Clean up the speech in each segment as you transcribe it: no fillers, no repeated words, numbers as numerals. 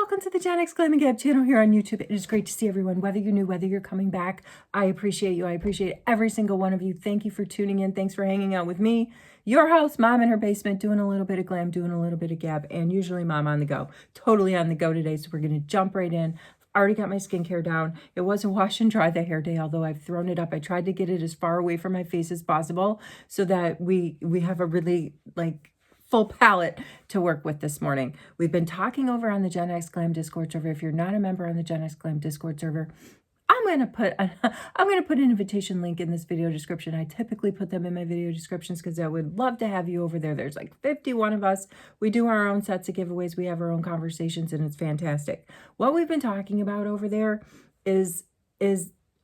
welcome to the GenX Glam Gab channel here on YouTube. It is great to see everyone, whether you're new, whether you're coming back. I appreciate you. I appreciate every single one of you. Thank you for tuning in. Thanks for hanging out with me, your house, mom in her basement, doing a little bit of glam, doing a little bit of gab, and usually mom on the go. Totally on the go today, so we're going to jump right in. Already got my skincare down. It was a wash and dry the hair day, although I've thrown it up. I tried to get it as far away from my face as possible so that we have a really full palette to work with this morning. We've been talking over on the GenX Glam Discord server. If you're not a member on the GenX Glam Discord server, I'm gonna put an invitation link in this video description. I typically put them in my video descriptions because I would love to have you over there. There's like 51 of us. We do our own sets of giveaways. We have our own conversations, and it's fantastic. What we've been talking about over there is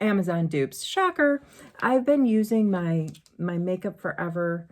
Amazon dupes. Shocker. I've been using my Makeup Forever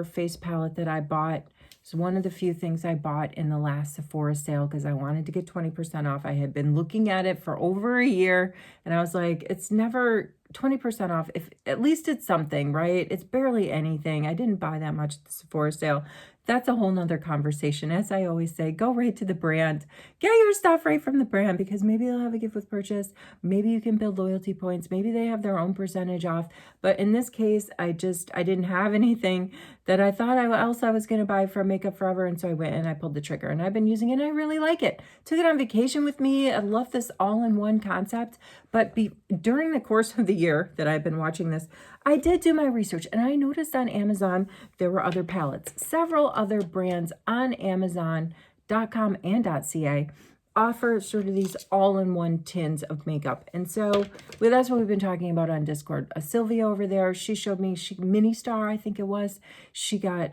face palette that I bought. It's one of the few things I bought in the last Sephora sale because I wanted to get 20% off. I had been looking at it for over a year and I was like, it's never 20% off. If at least it's something, right? It's barely anything. I didn't buy that much at the Sephora sale. That's a whole nother conversation. As I always say, go right to the brand. Get your stuff right from the brand because maybe they'll have a gift with purchase. Maybe you can build loyalty points. Maybe they have their own percentage off. But in this case, I didn't have anything that I thought else I was going to buy from Makeup Forever. And so I went and I pulled the trigger and I've been using it and I really like it. Took it on vacation with me. I love this all-in-one concept. But during the course of the year that I've been watching this, I did do my research and I noticed on Amazon there were other palettes. Several other brands on Amazon.com and .ca offer sort of these all-in-one tins of makeup. And so that's what we've been talking about on Discord. Sylvia over there, she showed me, Mini Star, I think it was, she got,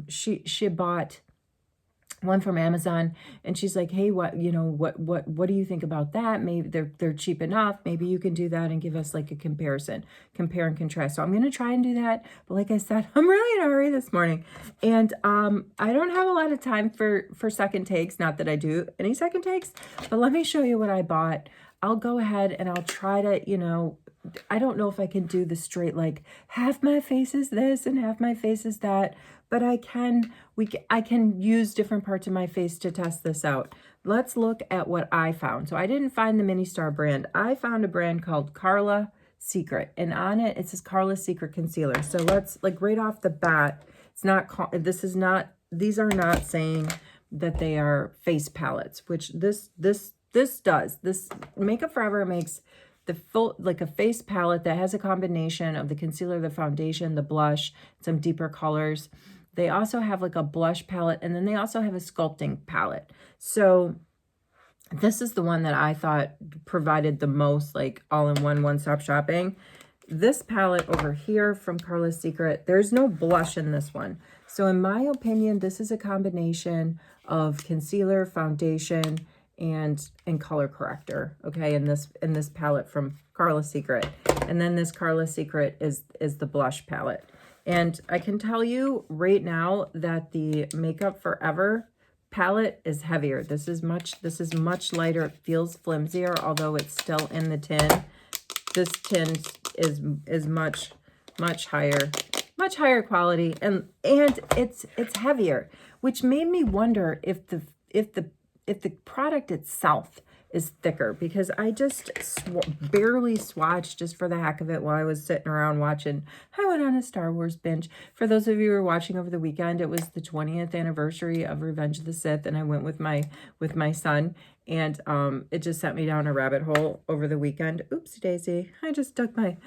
she bought one from Amazon and she's like, hey, what do you think about that? Maybe they're cheap enough. Maybe you can do that and give us like a compare and contrast. So I'm going to try and do that. But like I said, I'm really in a hurry this morning and I don't have a lot of time for second takes. Not that I do any second takes, but let me show you what I bought. I'll go ahead and I'll try to, I don't know if I can do the straight, like half my face is this and half my face is that, but I can use different parts of my face to test this out. Let's look at what I found. So I didn't find the Mini Star brand. I found a brand called Carla Secret, and on it, it says Carla Secret Concealer. So let's, like right off the bat, these are not saying that they are face palettes, which this does. This Makeup Forever makes the full, like a face palette that has a combination of the concealer, the foundation, the blush, some deeper colors. They also have like a blush palette, and then they also have a sculpting palette. So this is the one that I thought provided the most like all-in-one, one-stop shopping. This palette over here from Carla's Secret, there's no blush in this one. So in my opinion, this is a combination of concealer, foundation, and color corrector, okay, in this palette from Carla Secret. And then this Carla Secret is the blush palette. And I can tell you right now that the Makeup Forever palette is heavier. This is much lighter. It feels flimsier, although it's still in the tin. This tin is much higher quality, and it's heavier, which made me wonder if the product itself is thicker, because I just barely swatched just for the heck of it while I was sitting around watching. I went on a Star Wars binge. For those of you who were watching over the weekend, it was the 20th anniversary of Revenge of the Sith, and I went with my son, and it just sent me down a rabbit hole over the weekend. Oopsie daisy. I just dug my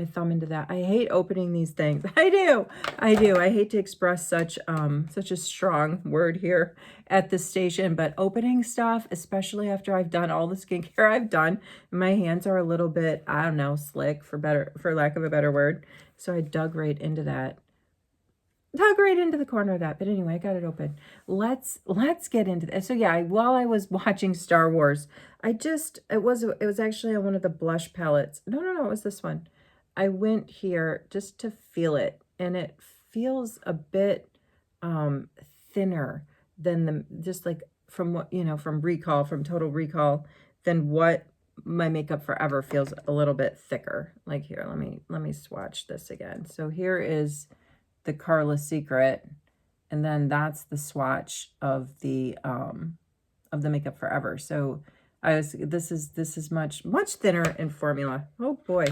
thumb into that. I hate opening these things. I do. I hate to express such a strong word here at this station, but opening stuff, especially after I've done all the skincare I've done, my hands are a little bit, I don't know, slick for lack of a better word. So I dug right into that. Dug right into the corner of that. But anyway, I got it open. Let's get into this. So yeah, while I was watching Star Wars, it was actually on one of the blush palettes. No, it was this one. I went here just to feel it, and it feels a bit thinner than just like from what, from Total Recall, than what my Makeup Forever feels a little bit thicker. Like here, let me swatch this again. So here is the Carla Secret, and then that's the swatch of the of the Makeup Forever. So this is much thinner in formula. Oh boy.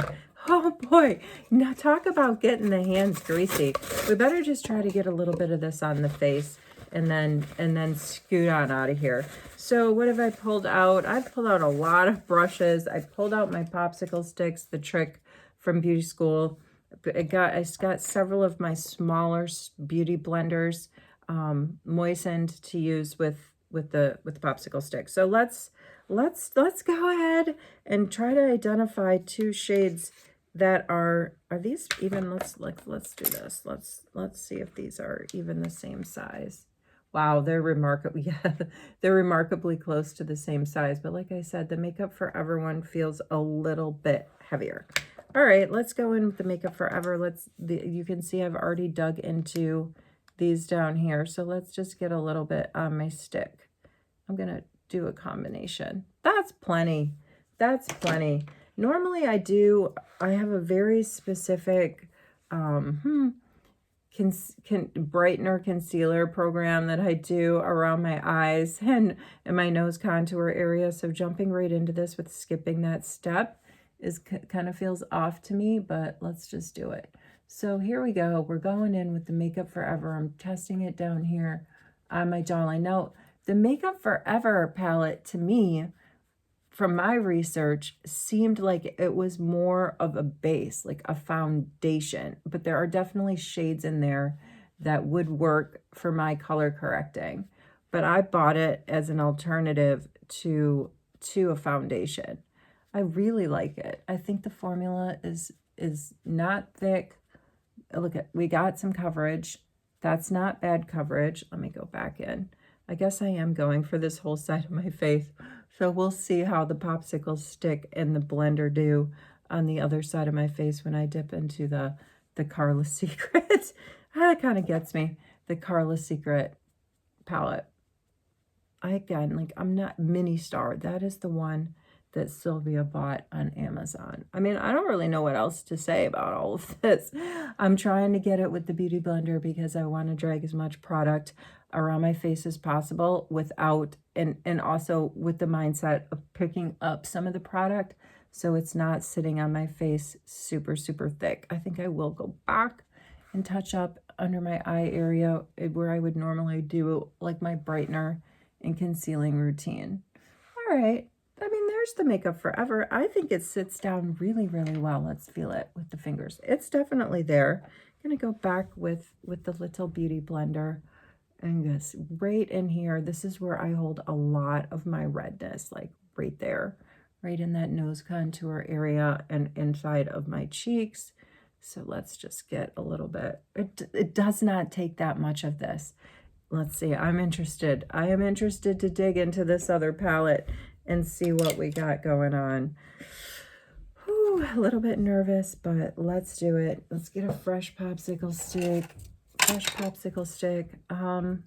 Oh boy. Now talk about getting the hands greasy. We better just try to get a little bit of this on the face and then scoot on out of here. So what have I pulled out? I've pulled out a lot of brushes. I pulled out my popsicle sticks, the trick from beauty school. I got several of my smaller beauty blenders moistened to use with the popsicle stick. So let's go ahead and try to identify two shades that are these even, let's do this. Let's see if these are even the same size. Wow, they're remarkable. Yeah, they're remarkably close to the same size. But like I said, the Makeup Forever one feels a little bit heavier. All right, let's go in with the Makeup Forever. You can see I've already dug into these down here. So let's just get a little bit on my stick. I'm going to do a combination. That's plenty. That's plenty. Normally I have a very specific brightener concealer program that I do around my eyes and in my nose contour area. So jumping right into this with skipping that step is kind of feels off to me, but let's just do it. So here we go. We're going in with the Makeup Forever. I'm testing it down here on my jawline. Now, the Makeup Forever palette to me, from my research, seemed like it was more of a base, like a foundation, but there are definitely shades in there that would work for my color correcting. But I bought it as an alternative to a foundation. I really like it. I think the formula is not thick. Look we got some coverage. That's not bad coverage. Let me go back in. I guess I am going for this whole side of my face. So we'll see how the popsicle stick and the blender do on the other side of my face when I dip into the Carla Secret. That kind of gets me. The Carla Secret palette. I'm not Mini Star. That is the one that Sylvia bought on Amazon. I mean, I don't really know what else to say about all of this. I'm trying to get it with the Beauty Blender because I want to drag as much product around my face as possible without, and also with the mindset of picking up some of the product so it's not sitting on my face super, super thick. I think I will go back and touch up under my eye area where I would normally do like my brightener and concealing routine. All right. I mean, there's the Makeup Forever. I think it sits down really, really well. Let's feel it with the fingers. It's definitely there. I'm going to go back with the little Beauty Blender and just right in here. This is where I hold a lot of my redness, like right there, right in that nose contour area and inside of my cheeks. So let's just get a little bit. It does not take that much of this. Let's see. I'm interested. I am interested to dig into this other palette and see what we got going on. Whew, a little bit nervous, but let's do it. Let's get a fresh popsicle stick. Fresh popsicle stick. To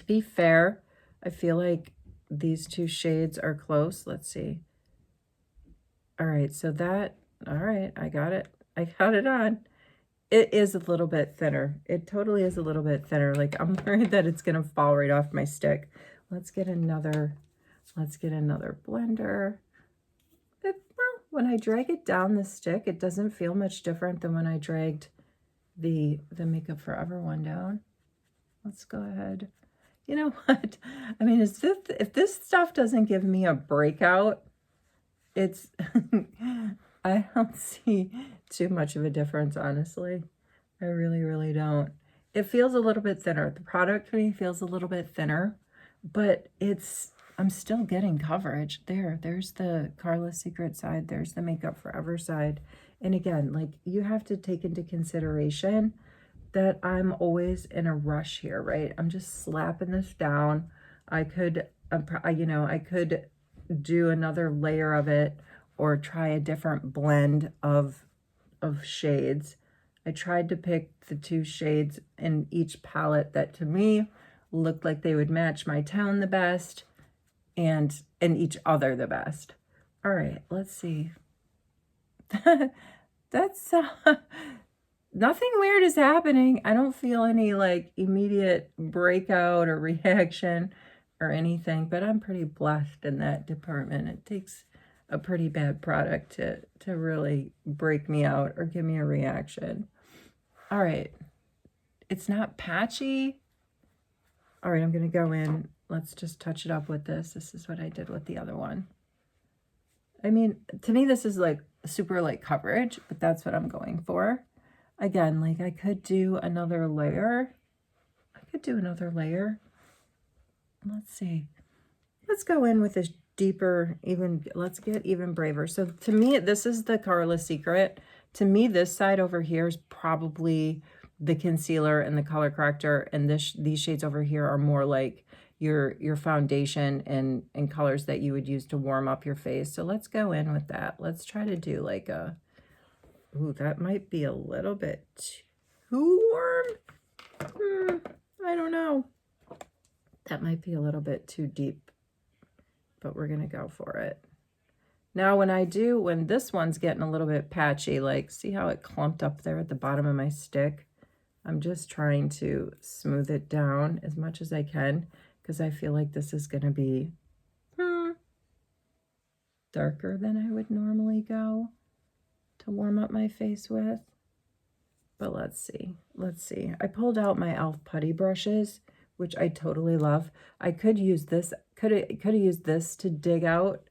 be fair, I feel like these two shades are close. Let's see. All right, so all right, I got it. I got it on. It is a little bit thinner. It totally is a little bit thinner. Like, I'm worried that it's going to fall right off my stick. Let's get another blender. Well, when I drag it down the stick, it doesn't feel much different than when I dragged the Makeup Forever one down. Let's go ahead. You know what? I mean, if this stuff doesn't give me a breakout, it's I don't see too much of a difference, honestly. I really, really don't. It feels a little bit thinner. The product for me feels a little bit thinner, but I'm still getting coverage. There's the Carla Secret side. There's the Makeup Forever side. And again, like, you have to take into consideration that I'm always in a rush here, right? I'm just slapping this down. I could, I could do another layer of it or try a different blend of shades. I tried to pick the two shades in each palette that to me looked like they would match my tone the best and each other the best. All right, let's see. That's nothing weird is happening. I don't feel any like immediate breakout or reaction or anything, but I'm pretty blessed in that department. It takes a pretty bad product to really break me out or give me a reaction. All right. It's not patchy. All right, I'm going to go in. Let's just touch it up with this. This is what I did with the other one. I mean, to me, this is like super light coverage, but that's what I'm going for. Again, like I could do another layer. Let's see. Let's go in with this deeper, let's get even braver. So to me, this is the Carla secret. To me, this side over here is probably the concealer and the color corrector, and these shades over here are more like your foundation and colors that you would use to warm up your face. So let's go in with that. Let's try to do like a, ooh, that might be a little bit too warm. I don't know. That might be a little bit too deep, but we're going to go for it. Now, when this one's getting a little bit patchy, like see how it clumped up there at the bottom of my stick? I'm just trying to smooth it down as much as I can because I feel like this is going to be darker than I would normally go to warm up my face with. But let's see. I pulled out my e.l.f. putty brushes, which I totally love. I could use this, could have used this to dig out.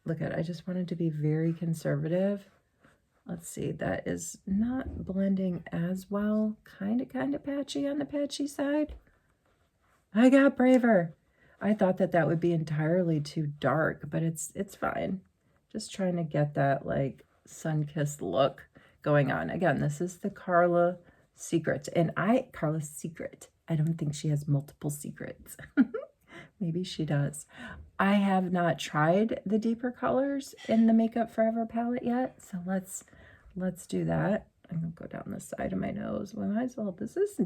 Look at it, I just wanted to be very conservative. Let's see, that is not blending as well. Kind of patchy on the patchy side. I got braver. I thought that would be entirely too dark, but it's fine. Just trying to get that like sun-kissed look going on. Again, this is the Carla Secret, and Carla's Secret. I don't think she has multiple secrets. Maybe she does. I have not tried the deeper colors in the Makeup Forever palette yet, so let's do that. I'm gonna go down the side of my nose. Well, might as well. This is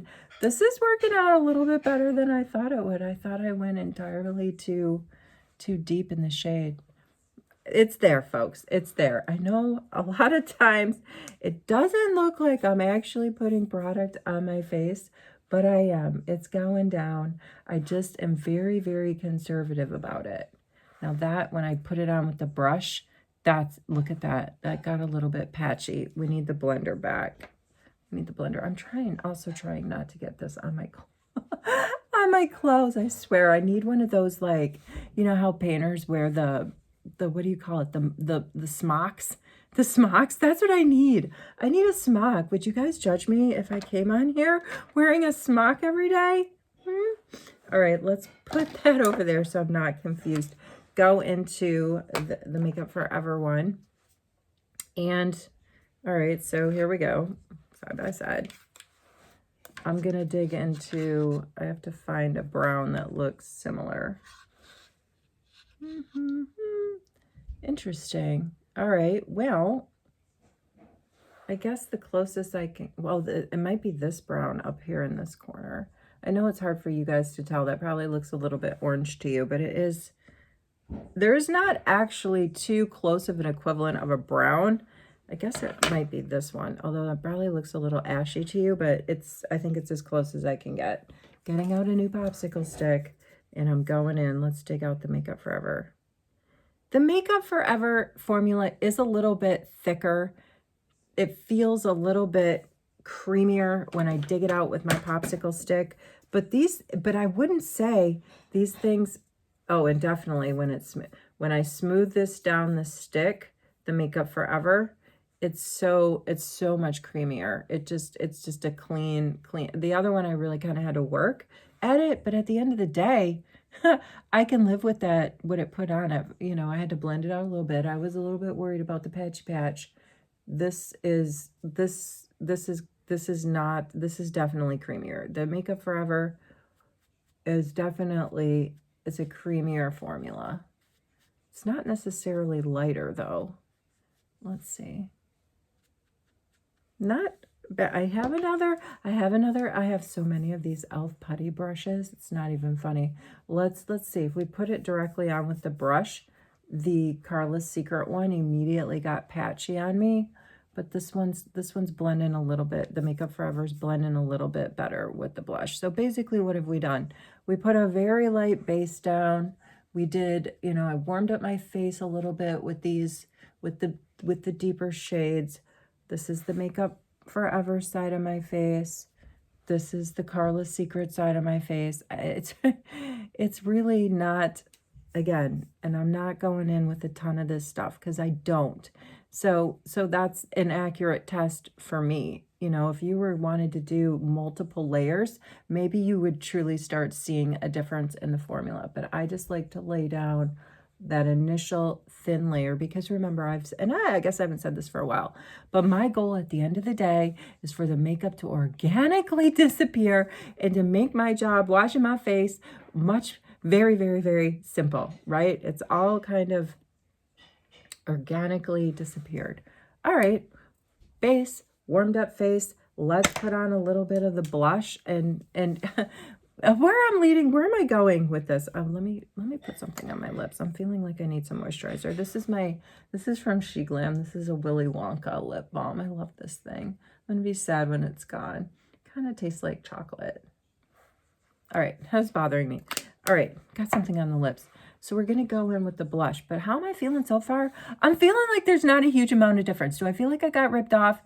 working out a little bit better than I thought it would. I thought I went entirely too deep in the shade. It's there, folks. It's there. I know a lot of times it doesn't look like I'm actually putting product on my face, but I am. It's going down. I just am very, very conservative about it. Now that when I put it on with the brush, look at that. That got a little bit patchy. We need the blender back. We need the blender. I'm also trying not to get this on my on my clothes. I swear, I need one of those, like, you know how painters wear the what do you call it? The smocks. The smocks, that's what I need. I need a smock. Would you guys judge me if I came on here wearing a smock every day? All right, let's put that over there so I'm not confused. Go into the Makeup Forever one. And, all right, so here we go, side by side. I'm going to dig into, I have to find a brown that looks similar. Interesting. All right, well, I guess the closest I can, well, it might be this brown up here in this corner. I know it's hard for you guys to tell. That probably looks a little bit orange to you, but it is, there's not actually too close of an equivalent of a brown. I guess it might be this one, although it probably looks a little ashy to you, but I think it's as close as I can get. Getting out a new popsicle stick, and I'm going in. Let's dig out the Makeup Forever. The Makeup Forever formula is a little bit thicker. It feels a little bit creamier when I dig it out with my popsicle stick. But I wouldn't say these things, oh, and definitely when I smooth this down the stick, the Makeup Forever, it's so much creamier. It's just a clean. The other one I really kind of had to work at it, but at the end of the day, I can live with that, what it put on it. You know, I had to blend it out a little bit. I was a little bit worried about the patchy patch. This is definitely creamier. The Makeup Forever is definitely, it's a creamier formula. It's not necessarily lighter though. Let's see. I have so many of these e.l.f. putty brushes. It's not even funny. Let's see. If we put it directly on with the brush, the Carla Secret one immediately got patchy on me. But this one's blending a little bit. The Makeup Forever's blending a little bit better with the blush. So basically, what have we done? We put a very light base down. We did, you know, I warmed up my face a little bit with these, with the deeper shades. This is the Makeup Forever side of my face. This is the Carla Secret side of my face. It's really not, again, and I'm not going in with a ton of this stuff because I don't. So that's an accurate test for me. You know, if you wanted to do multiple layers, maybe you would truly start seeing a difference in the formula. But I just like to lay down that initial thin layer because remember, I guess I haven't said this for a while, but my goal at the end of the day is for the makeup to organically disappear and to make my job washing my face very, very, very simple, right? It's all kind of organically disappeared. All right, base, warmed up face. Let's put on a little bit of the blush and where am I going with this? Let me put something on my lips. I'm feeling like I need some moisturizer. This is from GenX Glam. This is a Willy Wonka lip balm. I love this thing. I'm gonna be sad when it's gone. Kind of tastes like chocolate. All right, that's bothering me. All right, got something on the lips. So we're gonna go in with the blush, but how am I feeling so far? I'm feeling like there's not a huge amount of difference. Do I feel like I got ripped off?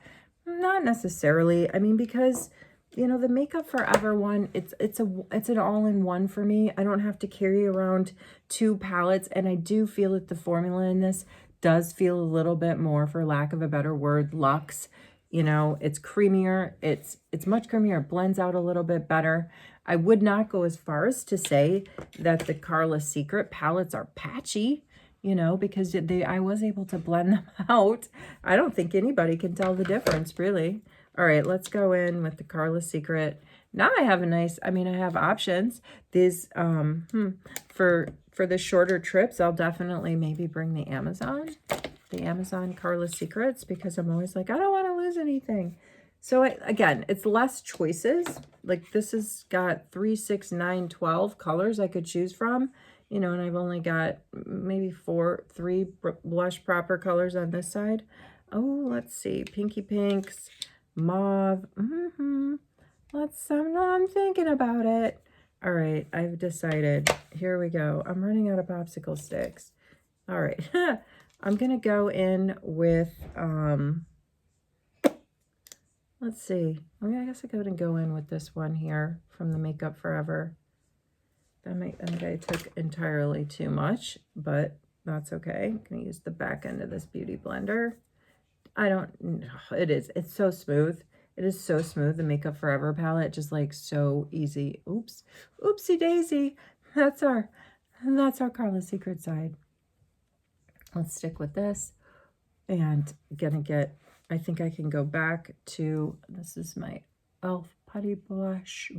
Not necessarily. I mean, because you know, the Makeup Forever one, it's an all-in-one for me. I don't have to carry around 2 palettes, and I do feel that the formula in this does feel a little bit more, for lack of a better word, luxe. You know, it's creamier. It's much creamier. It blends out a little bit better. I would not go as far as to say that the Carla Secret palettes are patchy, you know, because I was able to blend them out. I don't think anybody can tell the difference, really. All right, let's go in with the Carla Secret. Now I have I have options. These, for the shorter trips, I'll definitely maybe bring the Amazon Carla Secrets, because I'm always like, I don't want to lose anything. So again, it's less choices. Like this has got 3, 6, 9, 12 colors I could choose from, you know, and I've only got maybe 3 blush proper colors on this side. Oh, let's see, pinky pinks, mauve. I'm thinking about it. All right, I've decided. Here we go. I'm running out of popsicle sticks. All right. I'm gonna go in with let's see. I guess I go in with this one here from the Makeup Forever. I think I took entirely too much, but that's okay. I'm gonna use the back end of this beauty blender. It's so smooth. It is so smooth. The Makeup Forever palette, just like so easy. Oops, oopsie daisy. That's our Carla Secret side. Let's stick with this, and I think I can go back to, this is my e.l.f. Putty brush.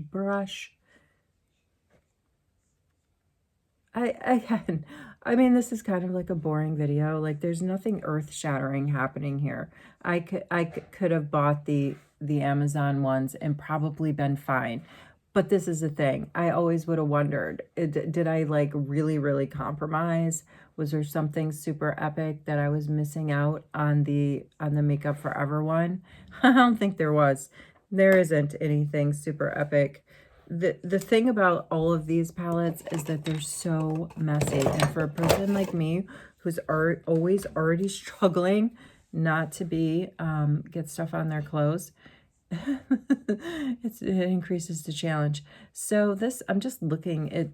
I mean, this is kind of like a boring video. Like there's nothing earth-shattering happening here. I could have bought the Amazon ones and probably been fine. But this is the thing. I always would have wondered, did I like really, really compromise? Was there something super epic that I was missing out on the Makeup Forever one? I don't think there was. There isn't anything super epic. The thing about all of these palettes is that they're so messy. And for a person like me who's always already struggling not to get stuff on their clothes, it increases the challenge. So I'm just looking at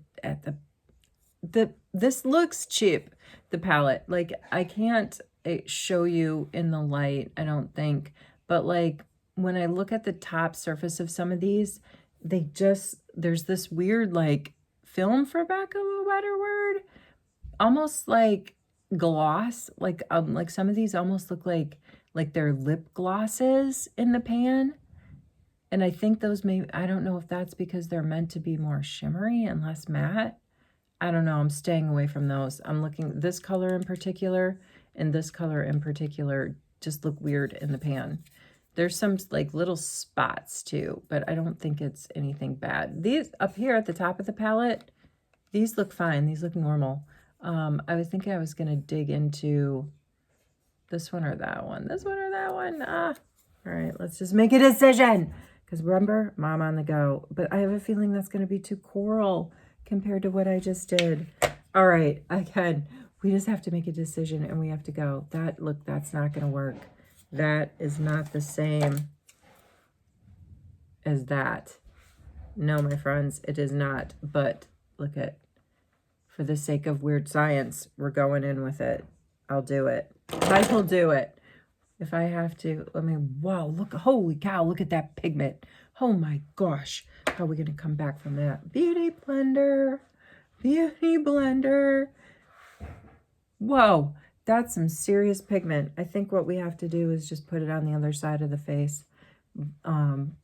this looks cheap, the palette. Like I can't show you in the light, I don't think, but like when I look at the top surface of some of these, there's this weird like film, for lack of a better word, almost like gloss, like some of these almost look like they're lip glosses in the pan. And I think those I don't know if that's because they're meant to be more shimmery and less matte. I don't know. I'm staying away from those. I'm looking, this color in particular and this color in particular just look weird in the pan. There's some like little spots too, but I don't think it's anything bad. These up here at the top of the palette, these look fine. These look normal. I was thinking I was going to dig into this one or that one. This one or that one. All right, let's just make a decision. Because remember, mom on the go. But I have a feeling that's going to be too coral compared to what I just did. All right, again, we just have to make a decision and we have to go. Look, that's not going to work. That is not the same as that. No, my friends, it is not. But look at, for the sake of weird science, we're going in with it. I'll do it. I will do it. If I have to, wow, look, holy cow, look at that pigment. Oh my gosh. How are we going to come back from that? Beauty blender. Beauty blender. Whoa, that's some serious pigment. I think what we have to do is just put it on the other side of the face.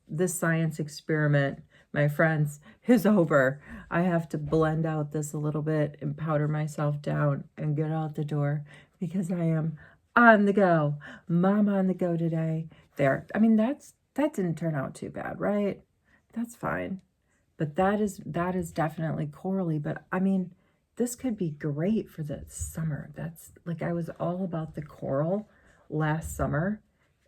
This science experiment, my friends, is over. I have to blend out this a little bit and powder myself down and get out the door because I am on the go. Mom on the go today. There. I mean, that didn't turn out too bad, right? That's fine. But that is definitely corally. But I mean, this could be great for the summer. That's like, I was all about the coral last summer.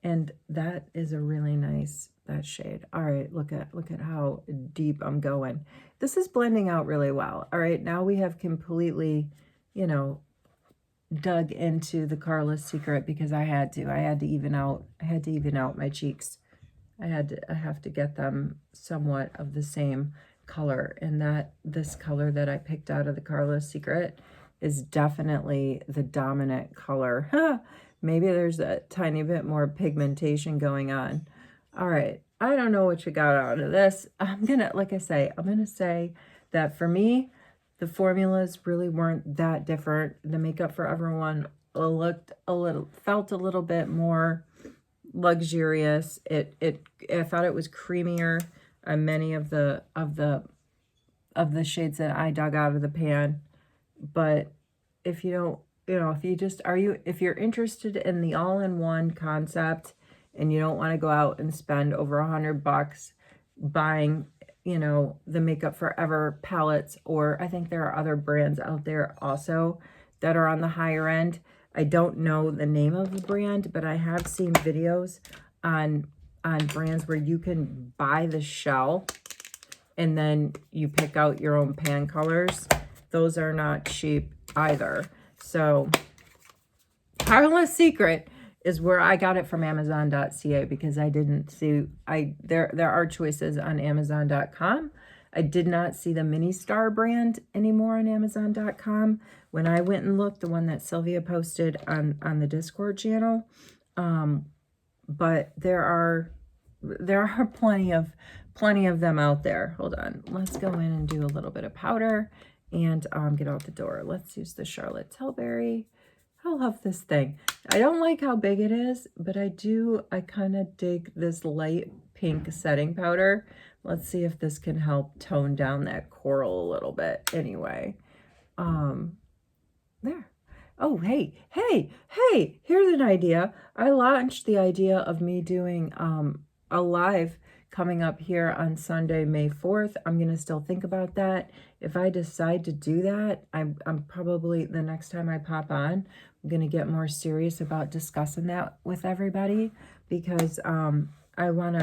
And that is a really nice, that shade. All right, look at how deep I'm going. This is blending out really well. All right, now we have completely, you know, dug into the Carla secret because I had to even out my cheeks. I have to get them somewhat of the same color, and this color that I picked out of the Carla secret is definitely the dominant color. Maybe there's a tiny bit more pigmentation going on. All right, I don't know what you got out of this. I'm gonna say that for me, the formulas really weren't that different. The Makeup Forever one felt a little bit more luxurious. I thought it was creamier on many of the shades that I dug out of the pan. But if you don't, if you're interested in the all-in-one concept and you don't want to go out and spend over $100 buying, the Makeup Forever palettes, or I think there are other brands out there also that are on the higher end. I don't know the name of the brand, but I have seen videos on brands where you can buy the shell and then you pick out your own pan colors. Those are not cheap either. So Carla's Secret is where I got it from Amazon.ca because I didn't see, there are choices on Amazon.com. I did not see the Mini Star brand anymore on Amazon.com. When I went and looked, the one that Sylvia posted on the Discord channel, but there are plenty of them out there. Hold on, let's go in and do a little bit of powder and get out the door. Let's use the Charlotte Tilbury. I love this thing. I don't like how big it is, but I kind of dig this light pink setting powder. Let's see if this can help tone down that coral a little bit. Anyway, there. Oh, hey, here's an idea. I launched the idea of me doing a live coming up here on Sunday, May 4th. I'm going to still think about that. If I decide to do that, I'm probably, the next time I pop on, I'm going to get more serious about discussing that with everybody because I want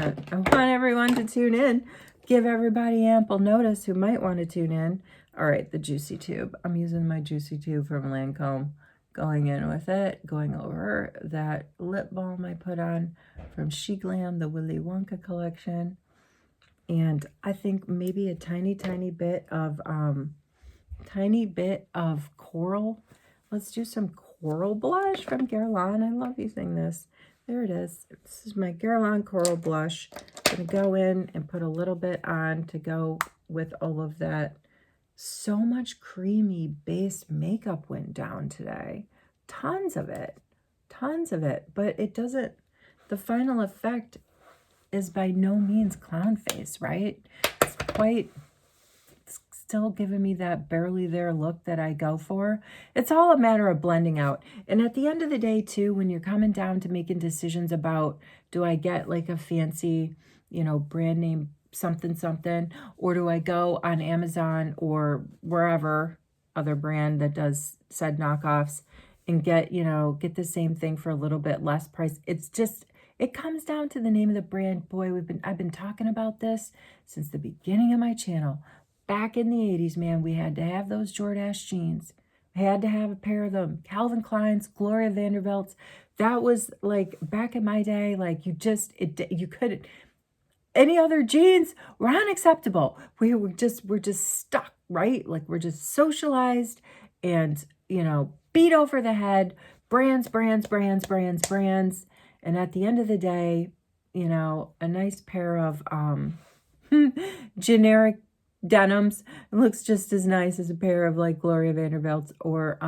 everyone to tune in, give everybody ample notice who might want to tune in. All right, the Juicy Tube. I'm using my Juicy Tube from Lancome, going in with it, going over that lip balm I put on from She Glam, the Willy Wonka collection. And I think maybe a tiny bit of coral. Let's do some coral blush from Guerlain. I love using this. There it is. This is my Guerlain Coral Blush. I'm going to go in and put a little bit on to go with all of that. So much creamy base makeup went down today. Tons of it. But it doesn't, the final effect is by no means clown face, right? It's still giving me that barely there look that I go for. It's all a matter of blending out. And at the end of the day, too, when you're coming down to making decisions about, do I get like a fancy, brand name something, or do I go on Amazon or wherever other brand that does said knockoffs and get the same thing for a little bit less price? It's It comes down to the name of the brand. Boy, I've been talking about this since the beginning of my channel. Back in the 80s, man, we had to have those Jordache jeans. We had to have a pair of them. Calvin Klein's, Gloria Vanderbilt's. That was like back in my day, like you couldn't. Any other jeans were unacceptable. We're just stuck, right? Like we're just socialized and, you know, beat over the head. Brands. And at the end of the day, you know, a nice pair of generic denims looks just as nice as a pair of like Gloria Vanderbilt's or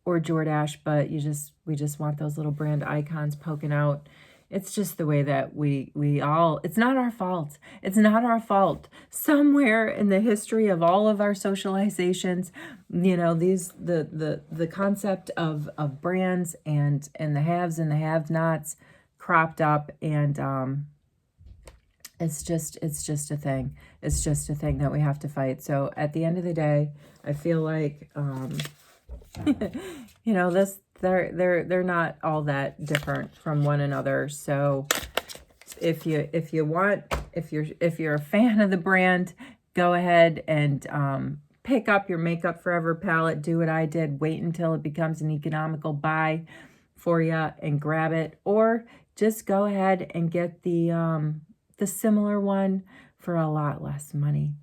Jordache, but we just want those little brand icons poking out. It's just the way that we all, it's not our fault. It's not our fault. Somewhere in the history of all of our socializations, you know, the concept of brands and the haves and the have-nots cropped up, and it's just a thing. It's just a thing that we have to fight. So at the end of the day, I feel like you know, they're not all that different from one another. So if you're a fan of the brand, go ahead and pick up your Makeup Forever palette. Do what I did. Wait until it becomes an economical buy for you and grab it, or just go ahead and get the similar one for a lot less money.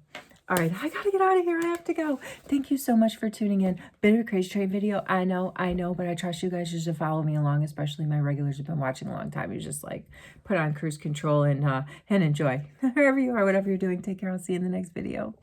All right, I gotta get out of here. I have to go. Thank you so much for tuning in. Bit of a crazy train video. I know, but I trust you guys just to follow me along, especially my regulars who've been watching a long time. You just like put on cruise control and enjoy. Wherever you are, whatever you're doing, take care. I'll see you in the next video.